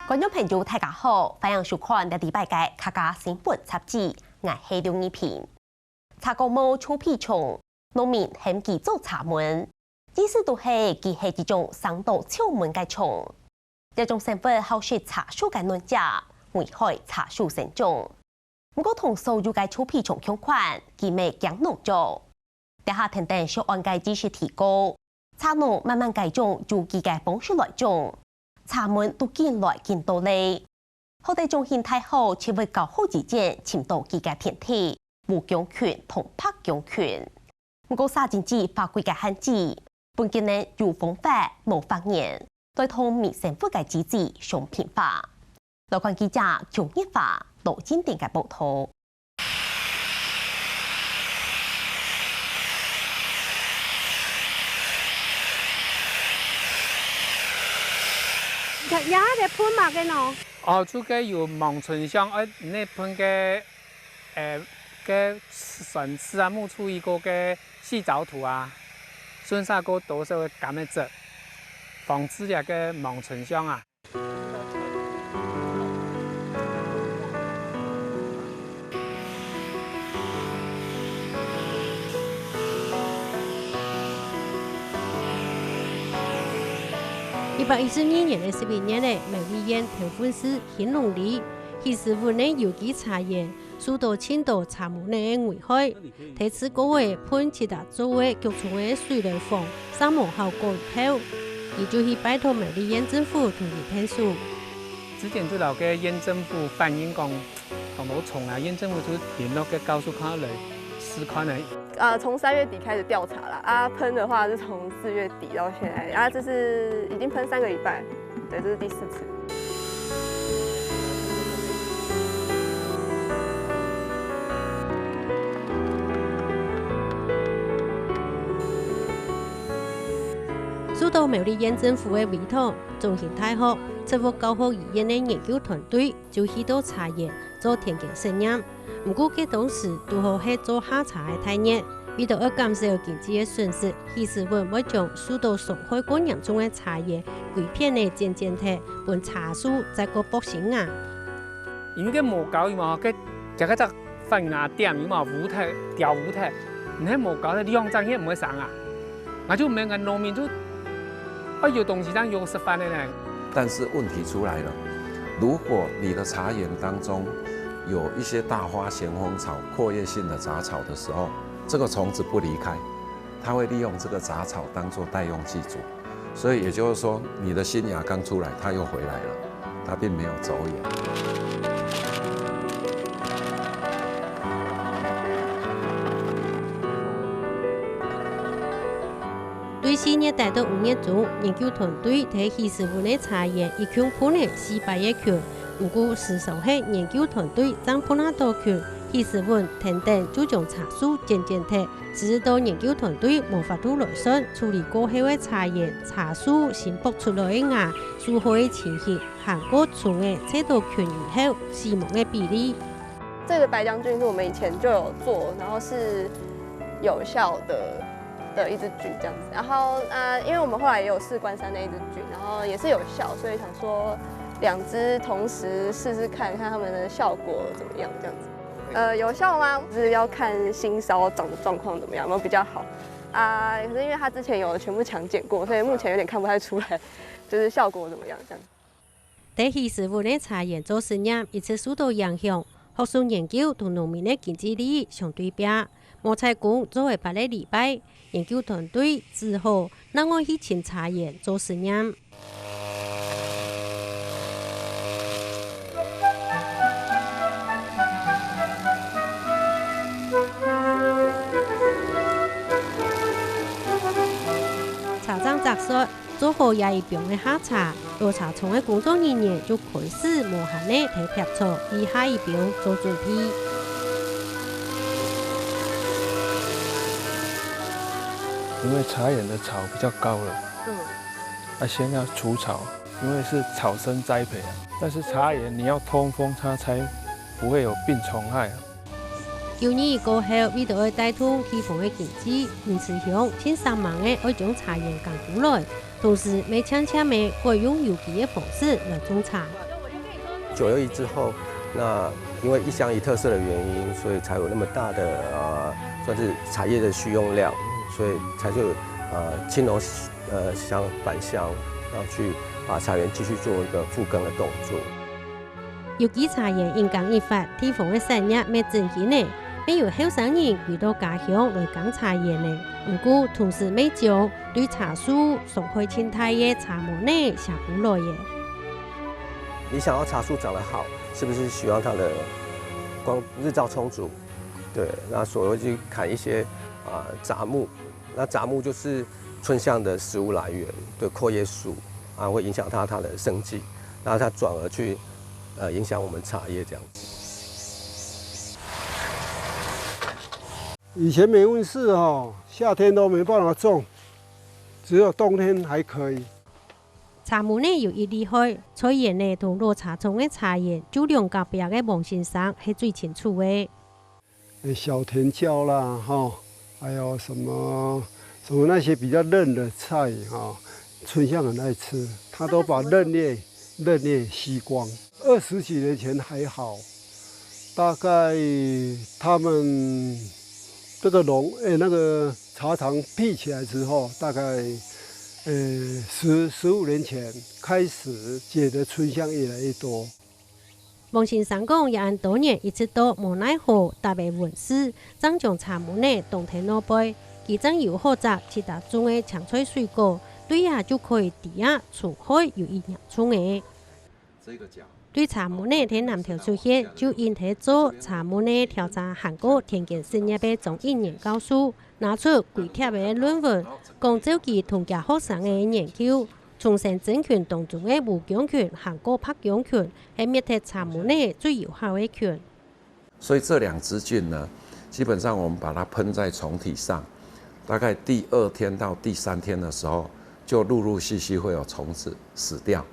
观众朋友大家好，欢迎收看第礼拜嘅客家新闻杂志，我係刘一平。茶果毛粗皮蟲，農民嫌其做茶門，意思都係其係一種生到臭門嘅蟲。這種生物好食茶樹嘅嫩芽，危害茶樹成長。不過同所有嘅粗皮蟲相關，其未驚農作。地下停電小案嘅知識提高，茶農慢慢改種就其嘅方式來種。茶門都見來見到嚟，後地種形態好，只會搞好幾件潛到其嘅天體，無強權同拍強權。不過沙經濟法規嘅限制，本件呢有方法無法言，對同民政府嘅機制相偏化。來看記者強一化羅金典嘅報道。也係噴墨嘅喏。哦，這個有芒春香，那噴嘅嘅筍絲啊，木出一個嘅細藻土啊，順沙個都是會咁樣做，防止那個芒春香啊。112年的11月咧，美丽園頭份市興隆里，其實府內有機茶園，受到青島茶門嘅危害。第次嗰位判其他作為局處嘅水雷防沙漠效果後，伊就去拜託美麗園政府同佢談數。之前就老嘅縣政府反映講，講到蟲啊，縣政府就聯絡嘅告訴看來試看嚟。從3月底開始調查啦，噴的話是從4月底到現在，這是已經噴3個禮拜，對，這是第4次。受到美麗園政府嘅委託，中興大學、七福教學醫院嘅研究團隊就去到茶園做田間實驗。不過佢當時都好係做下茶嘅太熱，為咗要減少經濟嘅損失，其實會唔會將受到傷害過嚴重嘅茶葉規片嘅漸漸地本茶樹再個剝線啊！因為無搞伊嘛，佢一個隻粉啊點伊嘛烏體掉烏體，你喺無搞咧兩張嘢唔會生啊，我就每個農民就有東西上有食飯的呢。但是問題出來了，如果你的茶園當中有一些大花咸豐草、闊葉性的雜草的時候，這個蟲子不離開，它會利用這個雜草當作代用劑組，所以也就是說，你的新芽剛出來，它又回來了，它並沒有走遠。對4月底到5月中，研究團隊喺希斯湖嘅茶園一共噴了400億球。不過事實係研究團隊將噴那多球，希斯湖停電就將茶樹漸漸停，直到研究團隊無法度來算處理過後嘅茶園茶樹先剝出來嘅芽，樹害嘅情形韓國蟲嘅測到痊癒後死亡嘅比例。這個白將軍是我們以前就有做，然後是有效的一支菌這樣子，然後因為我們後來也有試關山那一支菌，然後也是有效，所以想說2支同時試試看，看他們的效果怎麼樣這樣子。有效嗎？就是要看新梢長的狀況怎麼樣，有沒有比較好可是因為它之前有全部強檢過，所以目前有點看不太出來，就是效果怎麼樣這樣。在希斯湖嘅茶園做實驗，一直受到影響，學術研究同農民嘅經濟利益相對比。莫采公作為8個禮拜，研究團隊之後，讓我去前茶園做實驗。茶莊摘說，做好也一邊嘅下茶，落茶蟲嘅工作人員就開始無限嘅睇劈錯，以下一邊做準備。因為茶園的草比較高了，先要除草，因為是草生栽培但是茶園你要通風，它才不會有病蟲害。舊年過後，為咗要帶動地方嘅經濟，因此向千3萬嘅要將茶園趕過來，同時每請嘅改用有機嘅方式來種茶。921之后，那因为一乡一特色的原因，所以才有那么大的算是茶叶的需用量，所以才就青农乡返乡，然后去把茶园继续做一个复耕的动作。有机茶园因港一发，地方的产业没振兴呢，没有后生人回到家乡来种茶园呢。不过同时没就对茶树上开青苔的茶木呢下不来耶。你想要茶树长得好，是不是希望它的日照充足？对，那所以去砍一些杂木，那杂木就是春象的食物来源，对阔叶树会影响它的生计，然后它转而去影响我们茶叶这样子。以前没温室夏天都没办法种，只有冬天还可以。茶木呢有一厉害，菜园呢同落茶丛的茶叶，就两隔壁的王先生是最清楚的。小甜椒啦，还有什么那些比较嫩的菜春象很爱吃，他都把嫩叶吸光。20几年前还好，大概他们这个那个茶厂辟起来之后，大概15年前开始结的春象越来越多。王先生讲，也按多年一直都无奈何，特别温室，增将茶木呢冬天落背，其中有好杂其他种的青菜水果，对呀就可以抵押出海有营养充的。对茶木呢天南条出现，就因提做茶木呢调查韩国田间生业的中医研究所拿出几贴的论文，讲周期同家学生的研究。重生整群当中的无姜群、韩国白姜群，是灭掉茶木呢最有效的群。所以这2支菌呢，基本上我们把它喷在虫体上，大概第2天到第3天的时候，就陆陆续续会有虫子死掉。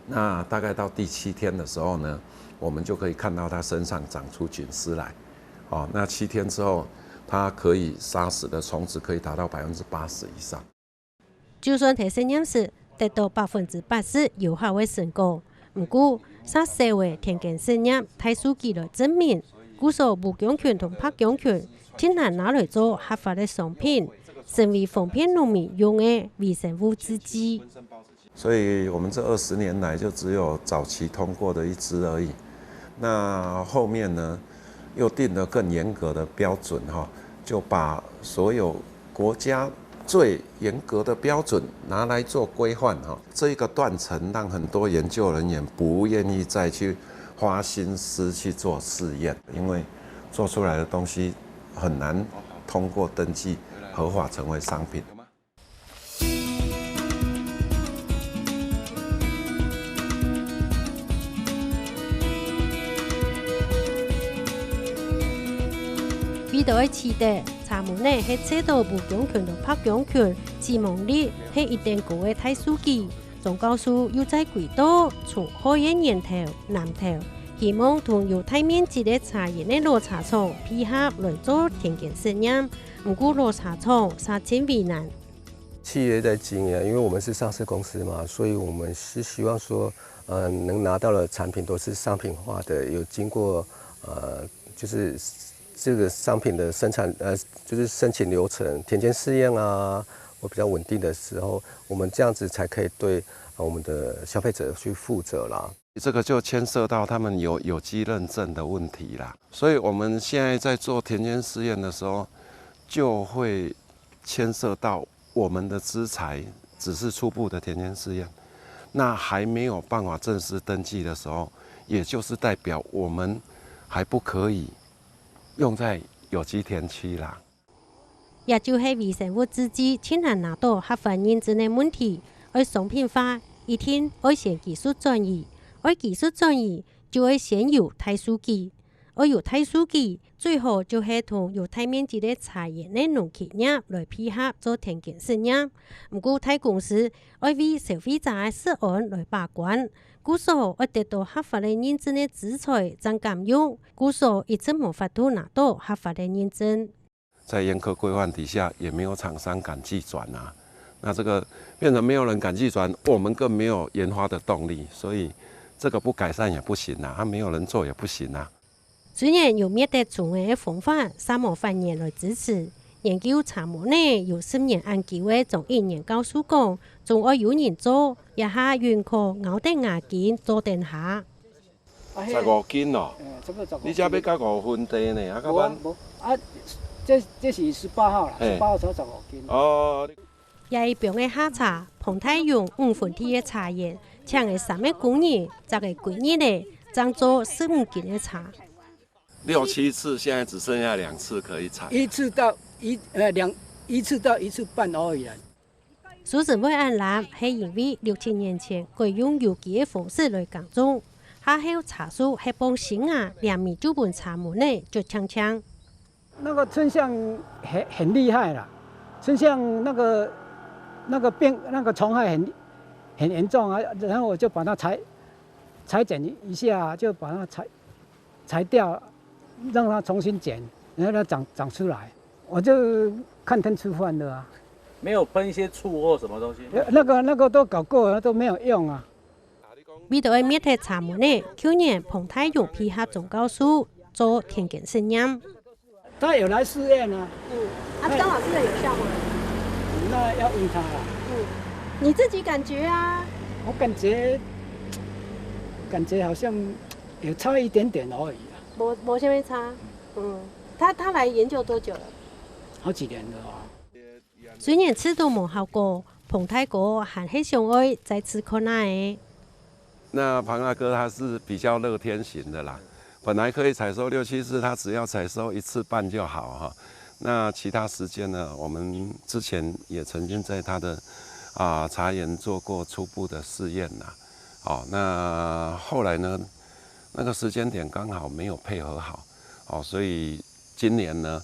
那大概到第7天的时候呢，我们就可以看到它身上长出菌丝来。那7天之后，它可以杀死的虫子可以达到80%以上。就算提实验室得到80%有效的成果，不过杀社会田间实验大数据来证明，古所无姜群同白姜群竟然拿来做合法的商品，成为防骗农民用的微生物制剂。所以我们这20年来就只有早期通过的1支而已。那后面呢，又定了更严格的标准就把所有国家最严格的标准拿来做规范这一个断层让很多研究人员不愿意再去花心思去做试验，因为做出来的东西很难通过登记合法成为商品。比到的期待，茶木呢是测到无姜群同白姜群致亡率是一定高的大数据。总告诉又在轨道从海盐源头南头，希望同有大面积的茶叶的落茶厂配合来做田间实验。不过落茶厂3千为难。企业在经营，因为我们是上市公司嘛，所以我们是希望说，能拿到的产品都是商品化的，有经过就是这个商品的生产就是申请流程、田间试验或比较稳定的时候，我们这样子才可以对我们的消费者去负责啦。这个就牵涉到他们有机认证的问题啦，所以我们现在在做田间试验的时候，就会牵涉到我们的资材只是初步的田间试验，那还没有办法正式登记的时候，也就是代表我们还不可以用在有机田区啦。也就是微生物制剂很难拿到合法认证的问题，而商品化一定要先技术转移，而技术转移就要先有大数据，而有大数据最好就是同有大面积的茶叶的农企业来配合做田间实验。不过大公司要为消费者的涉案来把关，故所要得到合法的认证的资材真敢用，故所一直无法度拿到合法的认证。在严格规范底下，也没有厂商敢寄转那这个变成没有人敢寄转，我们更没有研发的动力，所以这个不改善也不行啊，没有人做也不行啊。虽然有灭得虫的方法，沙漠繁衍来支持。研究查某呢，有10年研究的从1年告诉讲，仲爱有人做，一下原可咬得牙筋做定下。15斤哦，你这要加5分地呢，啊，较慢。啊，这是18号啦，18号才15斤。哦。也边的下茶，彭太用5分地的茶叶，请的3个工人，1个几日呢，装做15斤的茶。6、7次，现在只剩下2次可以采。一次到1次半而已啦。苏子会按蓝是因为6、7年前佢用有機的方式來耕種，下後茶樹係幫新芽2米就本茶門呢就強強。那个春象很厉害啦，春象那个虫害很严重啊，然后我就把它裁剪一下，就把它裁掉，让它重新剪，然后它长出来，我就看天吃饭的啊。没有喷一些醋或什么东西？那个都搞过了，都没有用啊。味道嘅滅體茶門呢，去年彭太用批下總教書做田間實驗。他有來試驗啊。張老師的有效嗎？那要問他啦。你自己感覺啊？我感覺好像有差一點點而已啊。沒什麼差。他來研究多久了？好幾年了啊。雖然吃到冇效果，彭太哥還係想愛再次看下嘅。那庞大哥他是比較樂天型的啦，本來可以採收6、7次，他只要採收1次半就好哈。那其他時間呢，我們之前也曾經在他的茶園做過初步的試驗啦。哦，那後來呢，那個時間點剛好沒有配合好，哦，所以今年呢。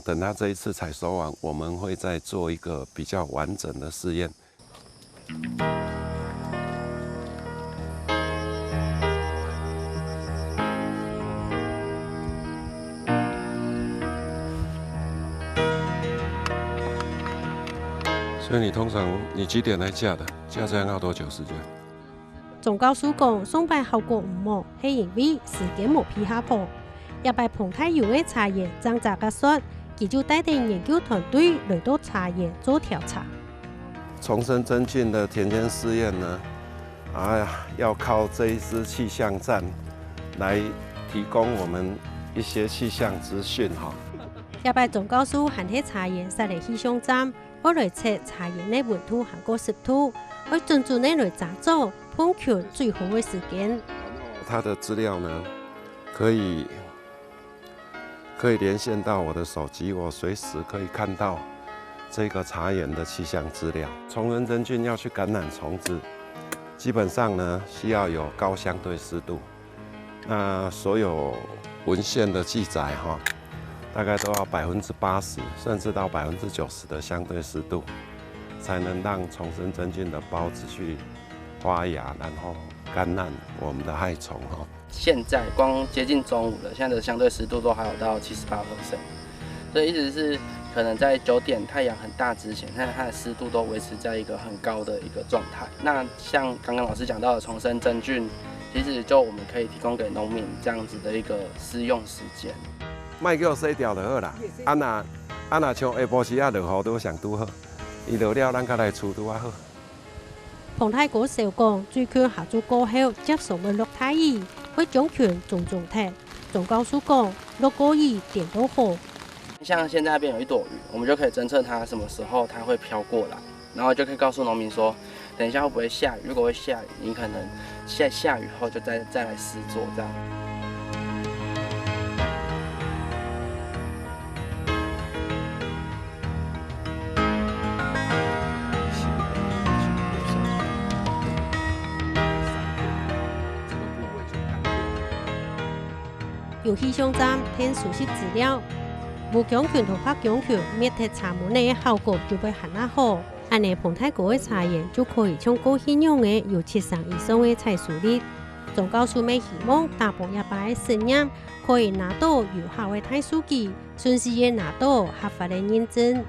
等他這一次採收完，我們會再做一個比較完整的試驗。所以你通常你幾點來架的？架這樣要多久時間？總教書講送拜效果唔好，係因為時間冇批下坡。也被彭太用的茶葉掙扎嘅說，佢就帶領研究團隊來到茶園做調查。重生真菌的田間試驗呢，要靠這一支氣象站來提供我們一些氣象資訊哈。也被總教書行喺茶園設立氣象站，我來測茶園的溫度和個濕度，我準準地來查找碰球最好的時間。它的資料呢，可以連線到我的手機，我隨時可以看到這個茶園的氣象資料。重生真菌要去感染蟲子，基本上呢需要有高相對濕度。那所有文獻的記載哈，大概都要80%甚至到90%的相對濕度，才能讓重生真菌的孢子去發芽，然後感染我們的害蟲哈。现在光接近中午了，现在的相对湿度都还有到78%，所以意思是可能在9点太阳很大之前，它的湿度都维持在一个很高的一个状态。那像刚刚老师讲到的重生真菌，其实就我们可以提供给农民这样子的一个施用时间。卖叫洗掉就好啦，若像下晡时落雨都上拄好，伊落了咱再來除拄好。彭太哥小講，最近下注過後接受嘅落太醫。會將權種踢，總教書講落個雨點都好。像現在那邊有一朵雲，我們就可以偵測它什麼時候它會飄過來，然後就可以告訴農民說，等一下會不會下雨？如果會下雨，你可能下雨後就再來施作這樣。有氣象站聽熟悉資料，無強權同拍強權滅體茶門嘅效果就會很好。按呢彭太哥嘅茶園就可以從高信用嘅有7成以上嘅採收率。總教書咪希望大部一百嘅實驗可以拿到有效嘅大數據，順時嘅拿到合法嘅認證。